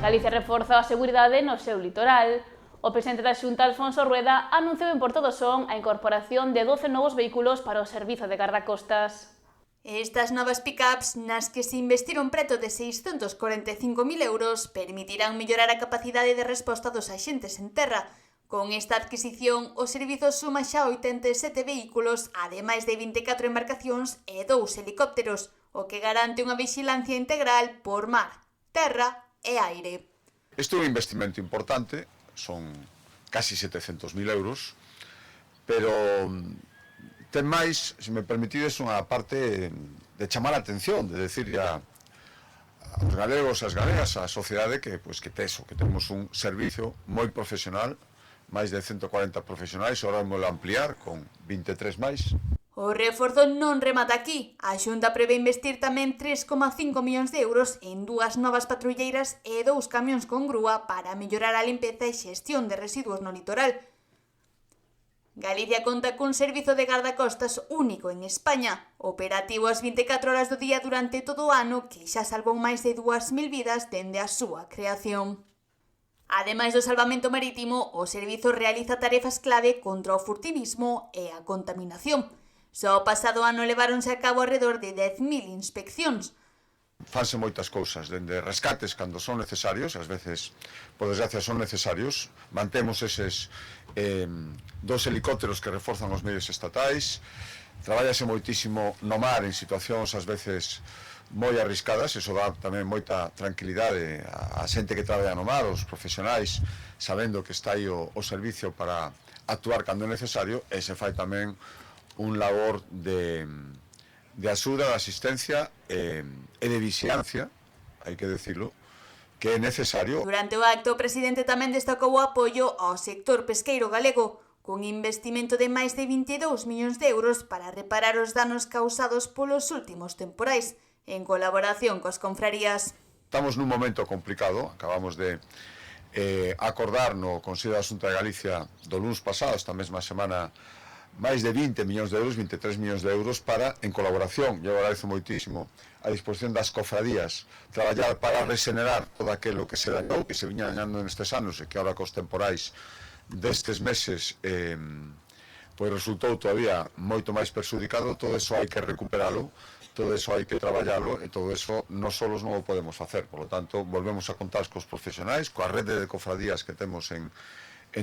Galicia reforza a seguridade no seu litoral. O presidente da Xunta, Alfonso Rueda, anunciou en Porto do Son a incorporación de 12 novos vehículos para o servizo de gardacostas. Estas novas pick-ups, nas que se investiron preto de 645.000 euros, permitirán mellorar a capacidade de resposta dos axentes en terra. Con esta adquisición, o servizo suma xa 87 vehículos, ademais de 24 embarcacións e 2 helicópteros, o que garante unha vixilancia integral por mar, terra e aire. Isto é un investimento importante, son casi 700.000 euros, pero ten máis, se me permitides, unha parte de chamar a atención, de decir aos galegos, as galegas, a sociedade que temos un servicio moi profesional, máis de 140 profesionais, ahora vamos a ampliar con 23 máis. O reforzo non remata aquí. A Xunta prevé investir tamén 3,5 millóns de euros en 2 novas patrulleiras e 2 camións con grúa para mellorar a limpeza e xestión de residuos no litoral. Galicia conta cun servizo de gardacostas único en España, operativo as 24 horas do día durante todo o ano, que xa salvou máis de 2.000 vidas dende a súa creación. Ademais do salvamento marítimo, o servizo realiza tarefas clave contra o furtivismo e a contaminación. Só o pasado ano leváronse a cabo alrededor de 10.000 inspeccións. Fanse moitas cousas, dende rescates cando son necesarios, ás veces, por desgracia, son necesarios. Mantemos eses 2 helicópteros que reforzan os medios estatais. Trabállase moitísimo no mar en situacións, ás veces, moi arriscadas, iso dá tamén moita tranquilidade á xente que traballa no mar, os profesionais, sabendo que está aí o servicio para actuar cando é necesario, e se fai tamén un labor de axuda, de asistencia e de vixilancia, hai que decirlo, que é necesario. Durante o acto, o presidente tamén destacou o apoio ao sector pesqueiro galego, cun investimento de máis de 22 millóns de euros para reparar os danos causados polos últimos temporais, en colaboración coas confrarías. Estamos nun momento complicado, acabamos de acordar no Consello da Xunta de Galicia do luns pasado, esta mesma semana, máis de 20 millóns de euros, 23 millóns de euros para, en colaboración, eu agradezo moitísimo, a disposición das cofradías, traballar para regenerar todo aquilo que se dañou, que se viña dañando nestes anos e que agora cos temporais destes meses pois resultou todavía moito máis perxudicado. Todo eso hai que recuperalo, todo eso hai que traballalo e todo eso non solos non o podemos facer. Por lo tanto, volvemos a contar cos profesionais, coa rede de cofradías que temos en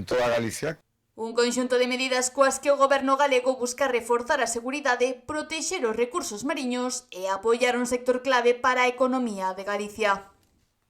toda Galicia. Un conxunto de medidas coas que o goberno galego busca reforzar a seguridade, protexer os recursos mariños e apoiar un sector clave para a economía de Galicia.